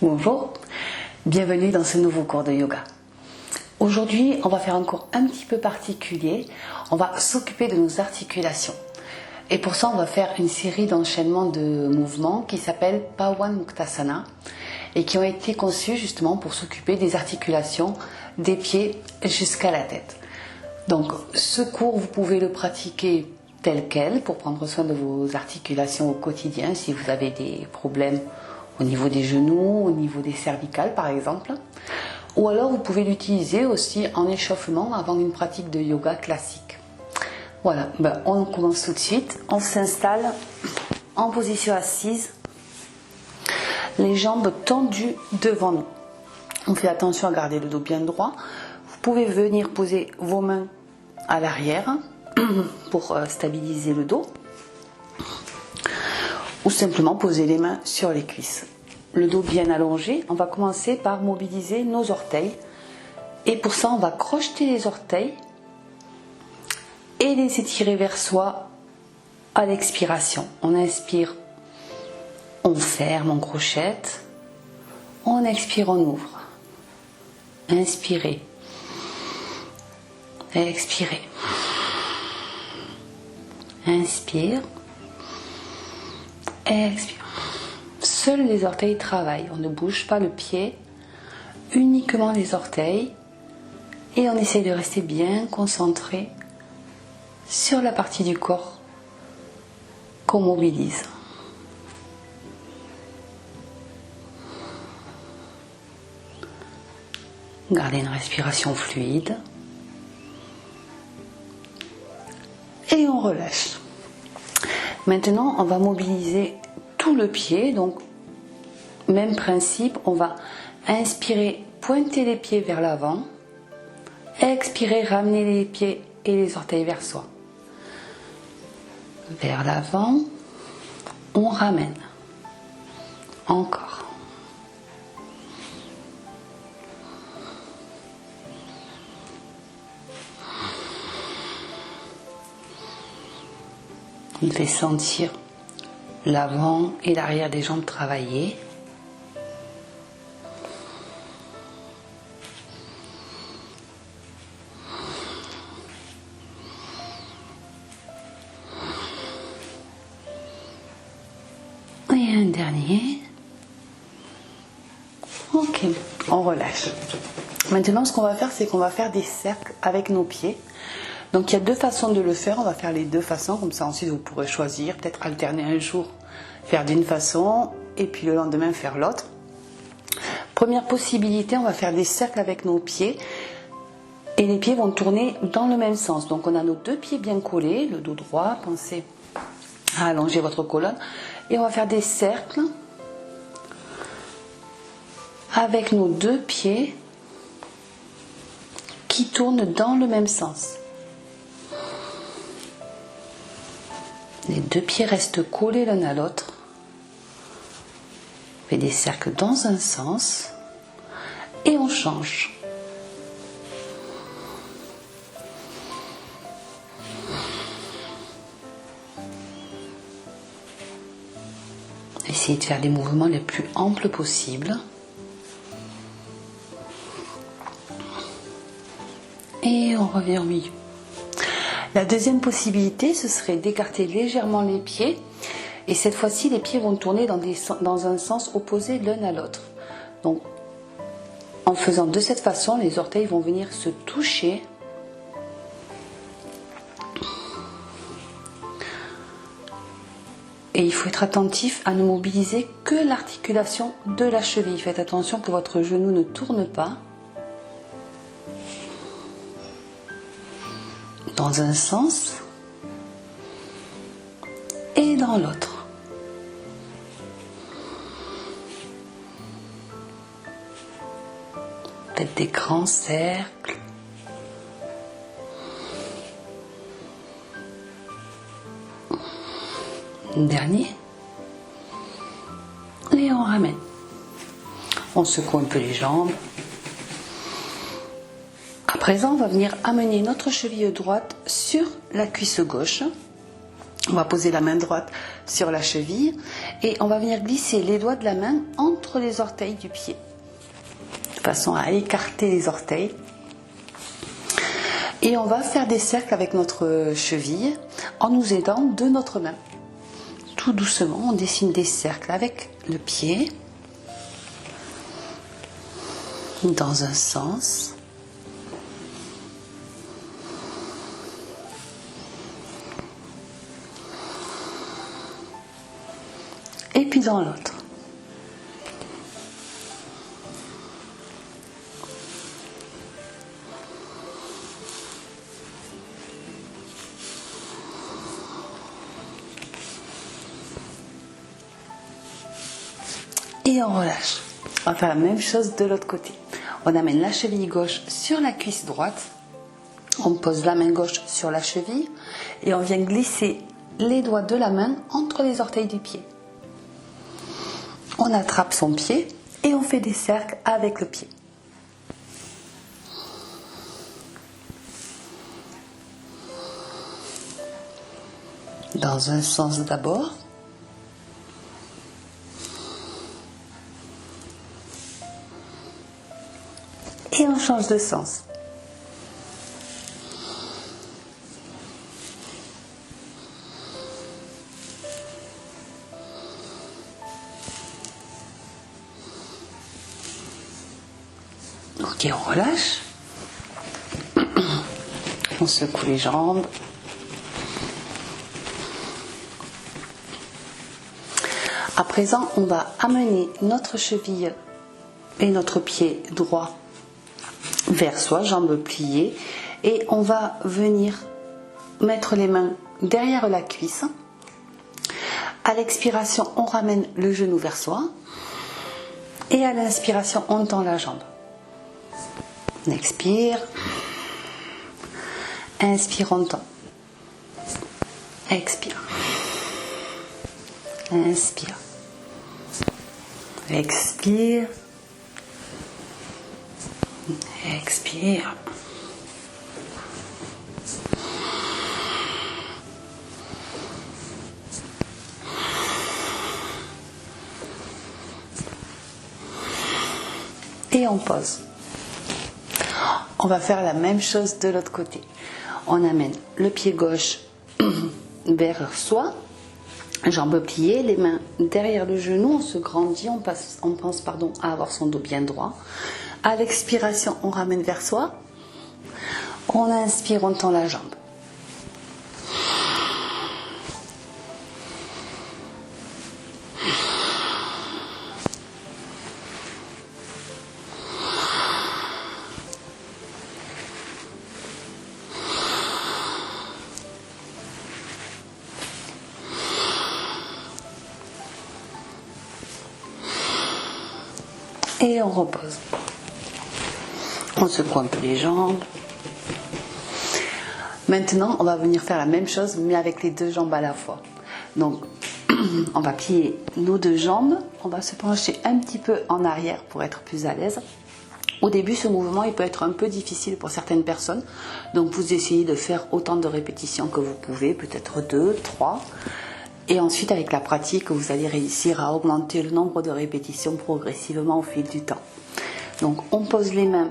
Bonjour, bienvenue dans ce nouveau cours de yoga. Aujourd'hui, on va faire un cours un petit peu particulier. On va s'occuper de nos articulations. Et pour ça, on va faire une série d'enchaînements de mouvements qui s'appellent Pawan Muktasana et qui ont été conçus justement pour s'occuper des articulations des pieds jusqu'à la tête. Donc, ce cours, vous pouvez le pratiquer tel quel pour prendre soin de vos articulations au quotidien si vous avez des problèmes au niveau des genoux, au niveau des cervicales par exemple. Ou alors vous pouvez l'utiliser aussi en échauffement avant une pratique de yoga classique. Voilà, on commence tout de suite. On s'installe en position assise, les jambes tendues devant nous. On fait attention à garder le dos bien droit. Vous pouvez venir poser vos mains à l'arrière pour stabiliser le dos. Ou simplement poser les mains sur les cuisses. Le dos bien allongé, on va commencer par mobiliser nos orteils. Et pour ça, on va crocheter les orteils et les étirer vers soi à l'expiration. On inspire, on ferme, on crochette. On expire, on ouvre. Inspirez. Expirez. Inspire. Expire. Seuls les orteils travaillent. On ne bouge pas le pied, uniquement les orteils. Et on essaye de rester bien concentré sur la partie du corps qu'on mobilise. Gardez une respiration fluide. Et on relâche. Maintenant, on va mobiliser tout le pied. Donc, même principe, on va inspirer, pointer les pieds vers l'avant. Expirer, ramener les pieds et les orteils vers soi. Vers l'avant, on ramène. Encore. On fait sentir l'avant et l'arrière des jambes travailler. Et un dernier. Ok, on relâche. Maintenant, ce qu'on va faire, c'est qu'on va faire des cercles avec nos pieds. Donc il y a deux façons de le faire, on va faire les deux façons, comme ça ensuite vous pourrez choisir, peut-être alterner un jour, faire d'une façon et puis le lendemain faire l'autre. Première possibilité, on va faire des cercles avec nos pieds et les pieds vont tourner dans le même sens. Donc on a nos deux pieds bien collés, le dos droit, pensez à allonger votre colonne et on va faire des cercles avec nos deux pieds qui tournent dans le même sens. Les deux pieds restent collés l'un à l'autre. On fait des cercles dans un sens et on change. Essayez de faire des mouvements les plus amples possibles. Et on revient au milieu. La deuxième possibilité, ce serait d'écarter légèrement les pieds. Et cette fois-ci, les pieds vont tourner dans un sens opposé l'un à l'autre. Donc, en faisant de cette façon, les orteils vont venir se toucher. Et il faut être attentif à ne mobiliser que l'articulation de la cheville. Faites attention que votre genou ne tourne pas. Dans un sens et dans l'autre. Faites des grands cercles. Un dernier. Et on ramène. On secoue un peu les jambes. À présent, on va venir amener notre cheville droite sur la cuisse gauche. On va poser la main droite sur la cheville et on va venir glisser les doigts de la main entre les orteils du pied, de façon à écarter les orteils. Et on va faire des cercles avec notre cheville en nous aidant de notre main. Tout doucement, on dessine des cercles avec le pied dans un sens. Et puis dans l'autre. Et on relâche. On va faire la même chose de l'autre côté. On amène la cheville gauche sur la cuisse droite. On pose la main gauche sur la cheville et on vient glisser les doigts de la main entre les orteils du pied. On attrape son pied et on fait des cercles avec le pied. Dans un sens d'abord. Et on change de sens. Ok, on relâche. On secoue les jambes. À présent, on va amener notre cheville et notre pied droit vers soi, jambes pliées, et on va venir mettre les mains derrière la cuisse. À l'expiration, on ramène le genou vers soi et à l'inspiration, on tend la jambe. On expire, inspire, on tend, expire, inspire, expire, expire. Et on pose. On va faire la même chose de l'autre côté. On amène le pied gauche vers soi, jambes pliées, les mains derrière le genou, on se grandit, on pense à avoir son dos bien droit. À l'expiration, on ramène vers soi. On inspire, on tend la jambe. Et on repose. On secoue un peu les jambes. Maintenant, on va venir faire la même chose, mais avec les deux jambes à la fois. Donc, on va plier nos deux jambes. On va se pencher un petit peu en arrière pour être plus à l'aise. Au début, ce mouvement, il peut être un peu difficile pour certaines personnes. Donc, vous essayez de faire autant de répétitions que vous pouvez, peut-être 2, 3. Et ensuite, avec la pratique, vous allez réussir à augmenter le nombre de répétitions progressivement au fil du temps. Donc, on pose les mains,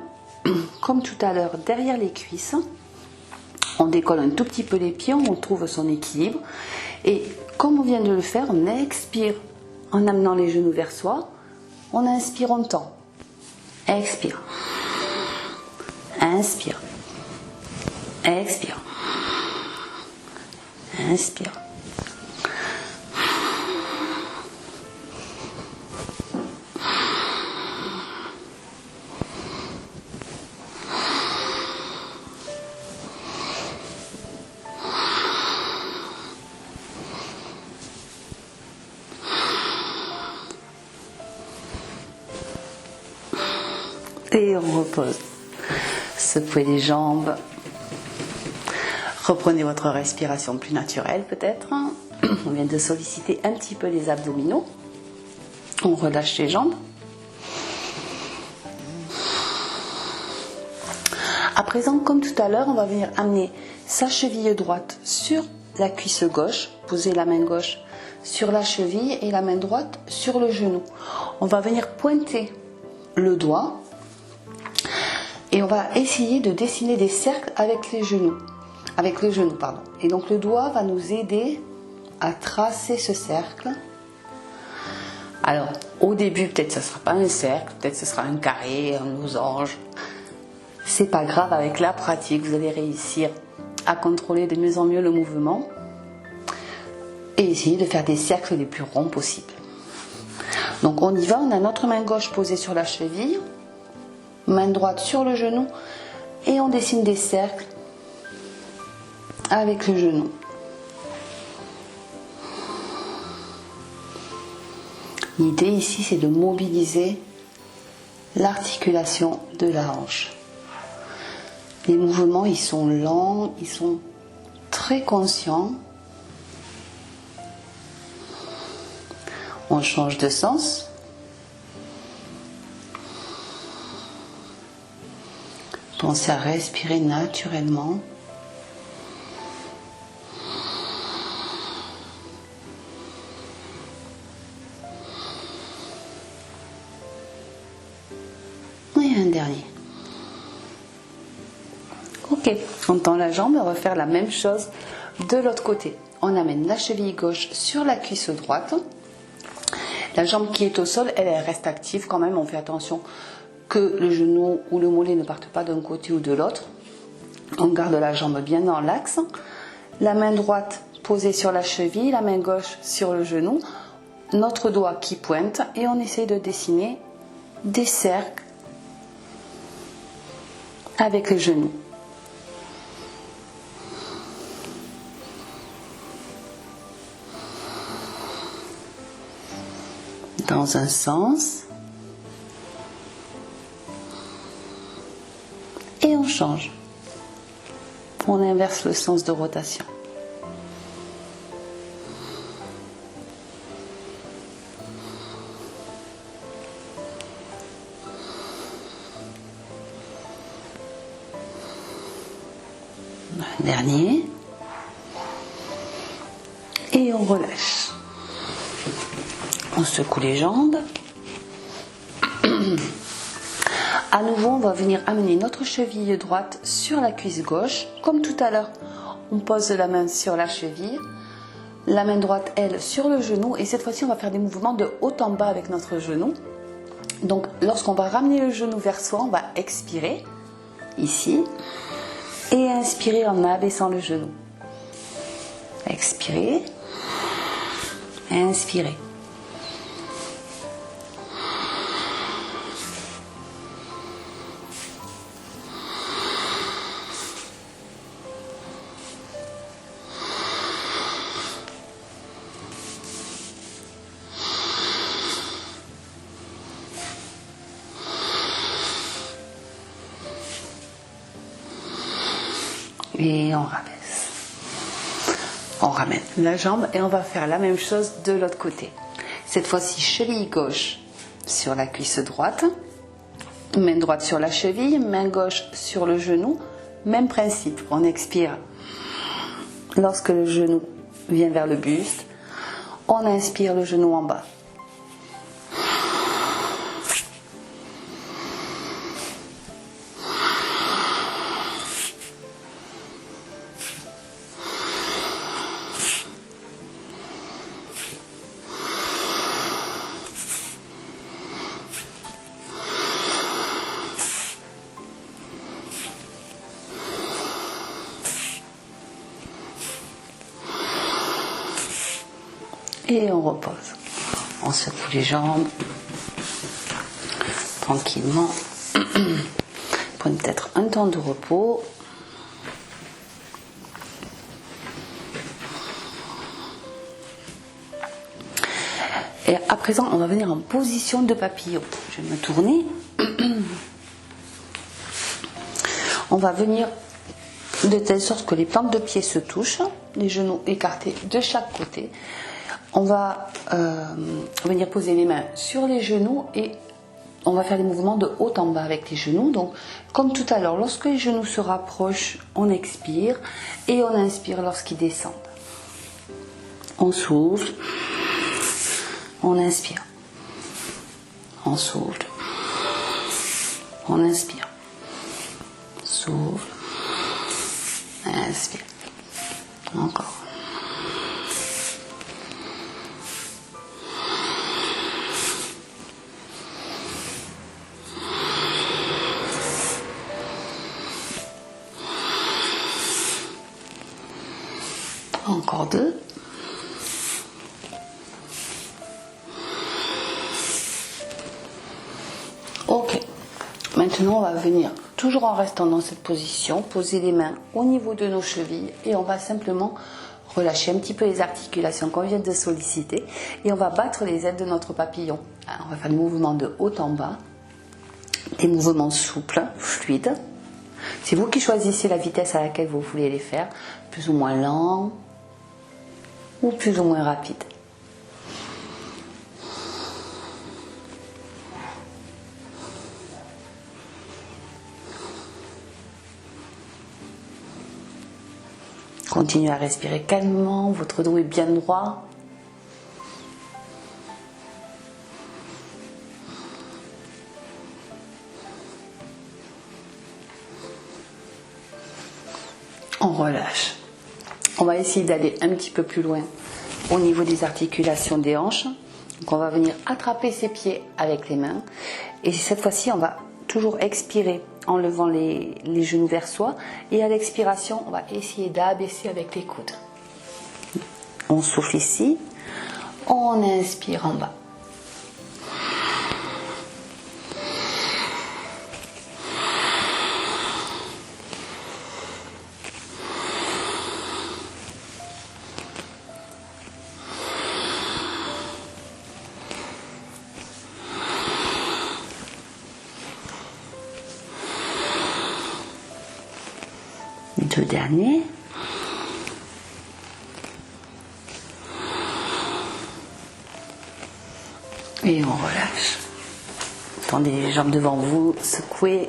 comme tout à l'heure, derrière les cuisses. On décolle un tout petit peu les pieds, on trouve son équilibre. Et comme on vient de le faire, on expire en amenant les genoux vers soi. On inspire, on tend. Expire. Inspire. Expire. Inspire. Et on repose. Secouez les jambes. Reprenez votre respiration plus naturelle peut-être. On vient de solliciter un petit peu les abdominaux. On relâche les jambes. À présent, comme tout à l'heure, on va venir amener sa cheville droite sur la cuisse gauche, poser la main gauche sur la cheville et la main droite sur le genou. On va venir pointer le doigt et on va essayer de dessiner des cercles avec les genoux. Avec le genou, pardon. Et donc le doigt va nous aider à tracer ce cercle. Alors, au début, peut-être ce ne sera pas un cercle, peut-être ce sera un carré, un losange. C'est pas grave, avec la pratique, vous allez réussir à contrôler de mieux en mieux le mouvement et essayer de faire des cercles les plus ronds possibles. Donc on y va, on a notre main gauche posée sur la cheville, main droite sur le genou et on dessine des cercles avec le genou. L'idée ici, c'est de mobiliser l'articulation de la hanche. Les mouvements, ils sont lents, ils sont très conscients. On change de sens. Pensez à respirer naturellement. Et un dernier. Ok, on tend la jambe et on va faire la même chose de l'autre côté. On amène la cheville gauche sur la cuisse droite. La jambe qui est au sol, elle reste active quand même. On fait attention que le genou ou le mollet ne parte pas d'un côté ou de l'autre. On garde la jambe bien dans l'axe. La main droite posée sur la cheville, la main gauche sur le genou. Notre doigt qui pointe et on essaie de dessiner des cercles avec le genou. Dans un sens. Et on change. On inverse le sens de rotation. Un dernier. Et on relâche. On secoue les jambes. À nouveau, on va venir amener notre cheville droite sur la cuisse gauche. Comme tout à l'heure, on pose la main sur la cheville. La main droite, elle, sur le genou. Et cette fois-ci, on va faire des mouvements de haut en bas avec notre genou. Donc, lorsqu'on va ramener le genou vers soi, on va expirer, ici. Et inspirer en abaissant le genou. Expirer. Inspirer. Et on rabaisse. On ramène la jambe et on va faire la même chose de l'autre côté. Cette fois-ci, cheville gauche sur la cuisse droite, main droite sur la cheville, main gauche sur le genou. Même principe, on expire lorsque le genou vient vers le buste. On inspire le genou en bas. Et on repose. On secoue les jambes tranquillement. Prenez peut-être un temps de repos. Et à présent, on va venir en position de papillon. Je vais me tourner. On va venir de telle sorte que les plantes de pied se touchent, les genoux écartés de chaque côté. On va venir poser les mains sur les genoux et on va faire des mouvements de haut en bas avec les genoux. Donc, comme tout à l'heure, lorsque les genoux se rapprochent, on expire et on inspire lorsqu'ils descendent. On souffle. On inspire. On souffle. On inspire. Souffle. Inspire. Encore. Encore 2. Ok. Maintenant, on va venir, toujours en restant dans cette position, poser les mains au niveau de nos chevilles et on va simplement relâcher un petit peu les articulations qu'on vient de solliciter et on va battre les ailes de notre papillon. Alors, on va faire des mouvements de haut en bas, des mouvements souples, fluides. C'est vous qui choisissez la vitesse à laquelle vous voulez les faire, plus ou moins lent ou plus ou moins rapide. Continuez à respirer calmement, votre dos est bien droit. On relâche. On va essayer d'aller un petit peu plus loin au niveau des articulations des hanches. Donc on va venir attraper ses pieds avec les mains. Et cette fois-ci, on va toujours expirer en levant les genoux vers soi. Et à l'expiration, on va essayer d'abaisser avec les coudes. On souffle ici. On inspire en bas. Deux derniers. Et on relâche. Tendez les jambes devant vous, secouez.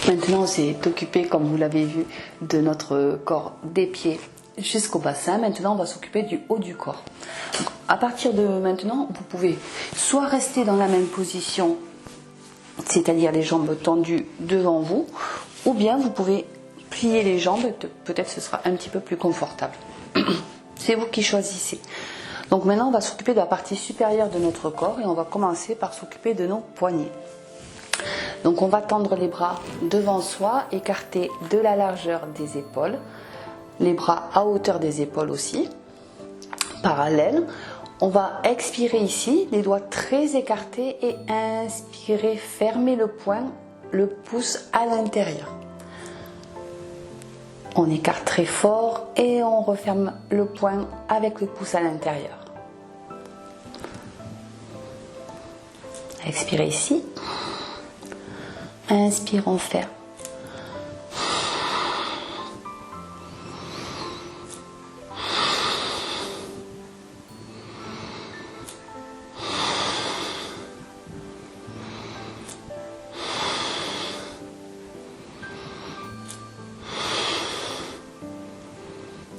Maintenant, on s'est occupé, comme vous l'avez vu, de notre corps des pieds jusqu'au bassin. Maintenant, on va s'occuper du haut du corps. Donc, à partir de maintenant, vous pouvez soit rester dans la même position, c'est-à-dire les jambes tendues devant vous, ou bien vous pouvez plier les jambes, peut-être ce sera un petit peu plus confortable. C'est vous qui choisissez. Donc maintenant on va s'occuper de la partie supérieure de notre corps et on va commencer par s'occuper de nos poignets. Donc on va tendre les bras devant soi, écarter de la largeur des épaules, les bras à hauteur des épaules aussi, parallèles. On va expirer ici, les doigts très écartés et inspirer, fermer le poing, le pouce à l'intérieur. On écarte très fort et on referme le poing avec le pouce à l'intérieur. Expirez ici. Inspire, on ferme.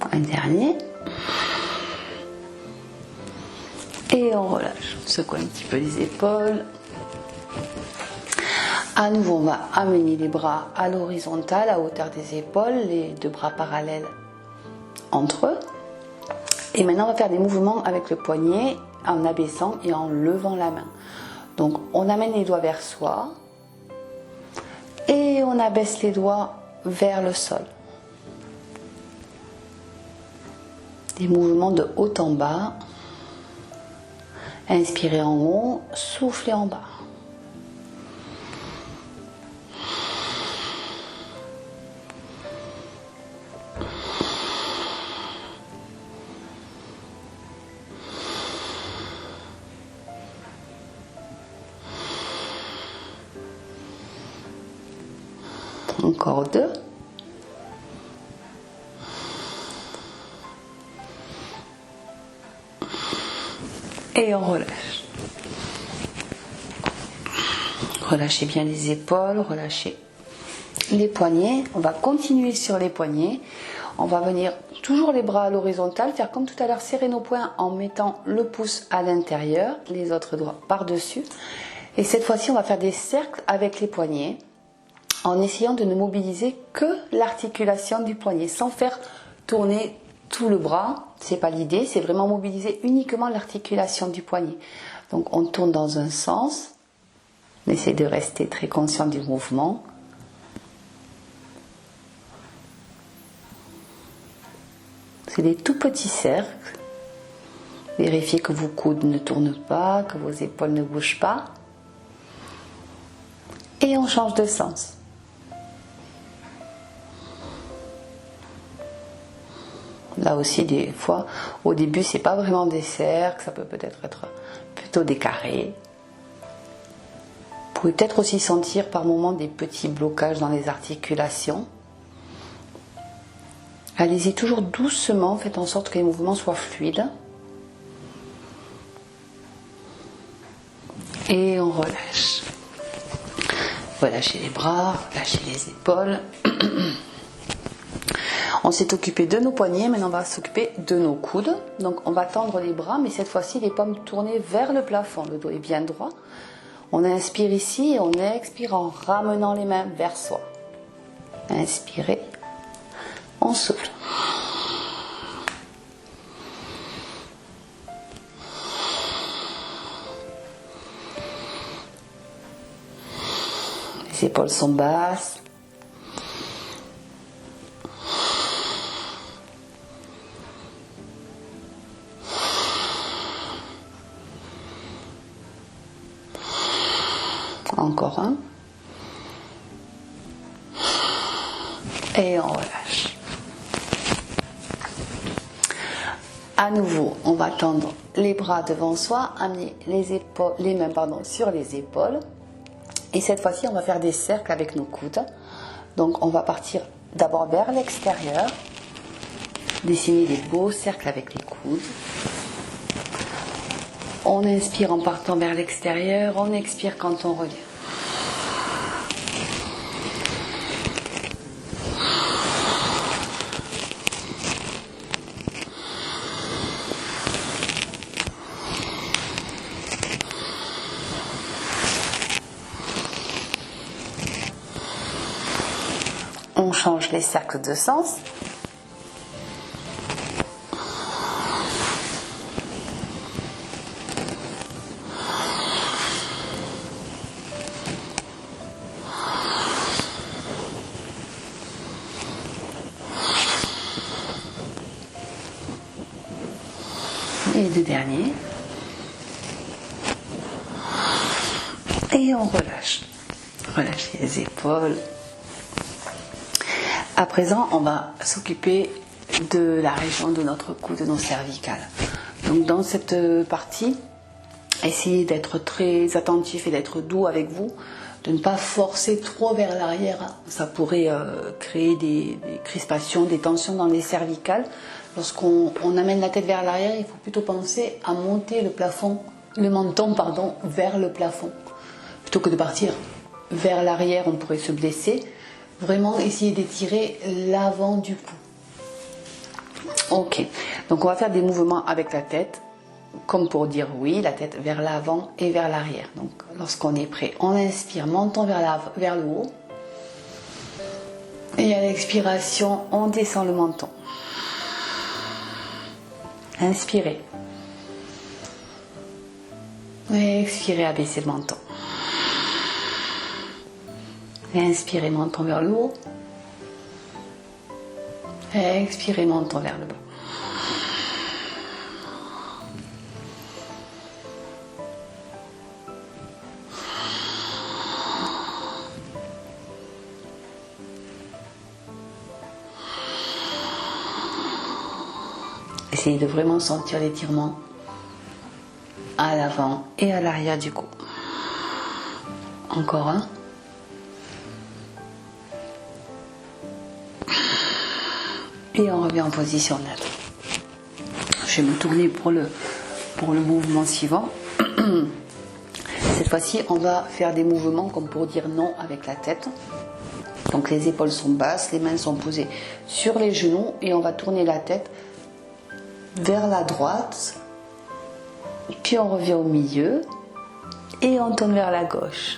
Un dernier. Et on relâche. On secoue un petit peu les épaules. À nouveau, on va amener les bras à l'horizontale, à hauteur des épaules, les deux bras parallèles entre eux. Et maintenant, on va faire des mouvements avec le poignet en abaissant et en levant la main. Donc, on amène les doigts vers soi et on abaisse les doigts vers le sol. Des mouvements de haut en bas. Inspirez en haut, soufflez en bas. Encore deux. Et on relâche. Relâchez bien les épaules, relâchez les poignets. On va continuer sur les poignets. On va venir toujours les bras à l'horizontale, faire comme tout à l'heure, serrer nos poings en mettant le pouce à l'intérieur, les autres doigts par-dessus. Et cette fois-ci, on va faire des cercles avec les poignets en essayant de ne mobiliser que l'articulation du poignet, sans faire tourner tout le bras. C'est pas l'idée, c'est vraiment mobiliser uniquement l'articulation du poignet. Donc on tourne dans un sens, on essaie de rester très conscient du mouvement. C'est des tout petits cercles. Vérifiez que vos coudes ne tournent pas, que vos épaules ne bougent pas. Et on change de sens. Là aussi, des fois, au début, c'est pas vraiment des cercles, ça peut peut-être être plutôt des carrés. Vous pouvez peut-être aussi sentir par moments des petits blocages dans les articulations. Allez-y toujours doucement, faites en sorte que les mouvements soient fluides. Et on relâche. Relâchez les bras, relâchez les épaules. On s'est occupé de nos poignets, maintenant on va s'occuper de nos coudes. Donc on va tendre les bras, mais cette fois-ci les paumes tournées vers le plafond. Le dos est bien droit. On inspire ici et on expire en ramenant les mains vers soi. Inspirez. On souffle. Les épaules sont basses. Encore un. Et on relâche. À nouveau, on va tendre les bras devant soi, amener les mains sur les épaules. Et cette fois-ci, on va faire des cercles avec nos coudes. Donc, on va partir d'abord vers l'extérieur. Dessiner des beaux cercles avec les coudes. On inspire en partant vers l'extérieur. On expire quand on revient. On change les cercles de sens. Et les deux derniers. Et on relâche. Relâchez les épaules. À présent, on va s'occuper de la région de notre cou, de nos cervicales. Donc dans cette partie, essayez d'être très attentif et d'être doux avec vous, de ne pas forcer trop vers l'arrière. Ça pourrait créer des crispations, des tensions dans les cervicales. Lorsqu'on amène la tête vers l'arrière, il faut plutôt penser à monter le menton vers le plafond. Plutôt que de partir vers l'arrière, on pourrait se blesser. Vraiment essayer d'étirer l'avant du cou. Ok, donc on va faire des mouvements avec la tête, comme pour dire oui, la tête vers l'avant et vers l'arrière. Donc lorsqu'on est prêt, on inspire, menton vers le haut. Et à l'expiration, on descend le menton. Inspirez. Et expirez, abaissez le menton. Inspirez, menton vers le haut. Expirez, menton vers le bas. Essayez de vraiment sentir l'étirement à l'avant et à l'arrière du cou. Encore un. Et on revient en position neutre. Je vais me tourner pour le mouvement suivant. Cette fois-ci, on va faire des mouvements comme pour dire non avec la tête. Donc les épaules sont basses, les mains sont posées sur les genoux et on va tourner la tête vers la droite. Puis on revient au milieu et on tourne vers la gauche.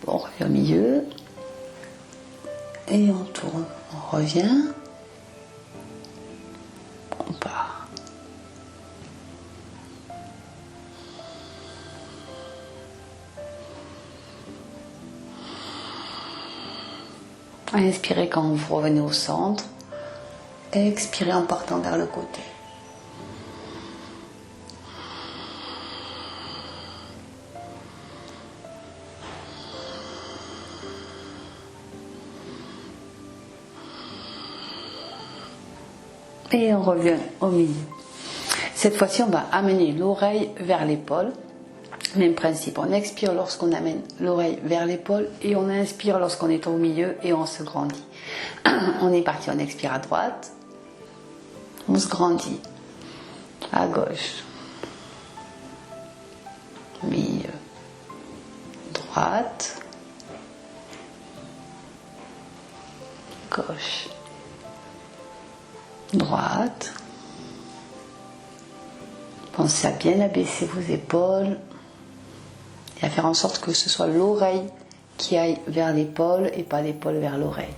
On revient au milieu et on tourne. On revient. On part. Inspirez quand vous revenez au centre. Expirez en partant vers le côté. Et on revient au milieu. Cette fois-ci, on va amener l'oreille vers l'épaule. Même principe, on expire lorsqu'on amène l'oreille vers l'épaule et on inspire lorsqu'on est au milieu et on se grandit. On est parti, on expire à droite, on se grandit à gauche, milieu, droite, gauche, droite. Pensez à bien abaisser vos épaules et à faire en sorte que ce soit l'oreille qui aille vers l'épaule et pas l'épaule vers l'oreille.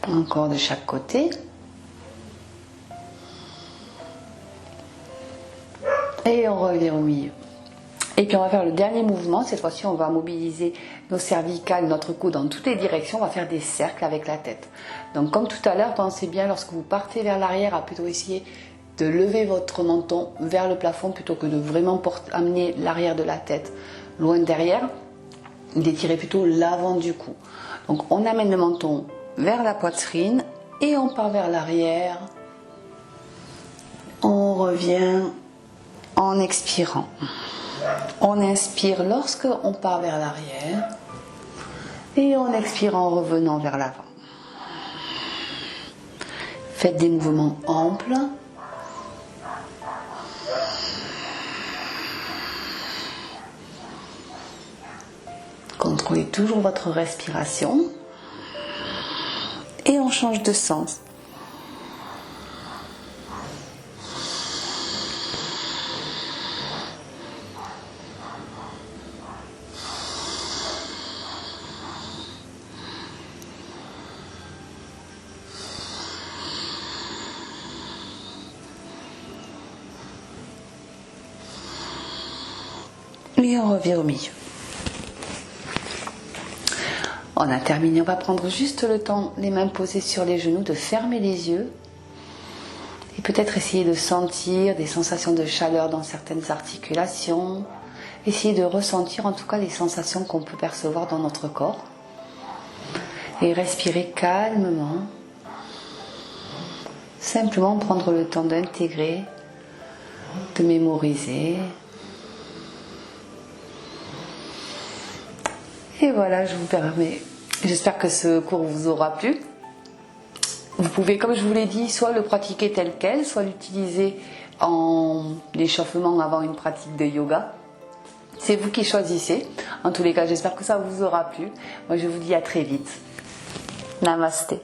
Encore de chaque côté. Et on revient au milieu. Et puis on va faire le dernier mouvement. Cette fois-ci, on va mobiliser nos cervicales, notre cou dans toutes les directions. On va faire des cercles avec la tête. Donc comme tout à l'heure, pensez bien lorsque vous partez vers l'arrière à plutôt essayer de lever votre menton vers le plafond plutôt que de vraiment amener l'arrière de la tête loin derrière. D'étirer plutôt l'avant du cou. Donc on amène le menton vers la poitrine et on part vers l'arrière. On revient en expirant. On inspire lorsque on part vers l'arrière et on expire en revenant vers l'avant. Faites des mouvements amples. Contrôlez toujours votre respiration et on change de sens. Et on revient au milieu. On a terminé, on va prendre juste le temps, les mains posées sur les genoux, de fermer les yeux et peut-être essayer de sentir des sensations de chaleur dans certaines articulations, essayer de ressentir en tout cas les sensations qu'on peut percevoir dans notre corps et respirer calmement, simplement prendre le temps d'intégrer, de mémoriser. Et voilà, je vous permets. J'espère que ce cours vous aura plu. Vous pouvez, comme je vous l'ai dit, soit le pratiquer tel quel, soit l'utiliser en échauffement avant une pratique de yoga. C'est vous qui choisissez. En tous les cas, j'espère que ça vous aura plu. Moi, je vous dis à très vite. Namasté.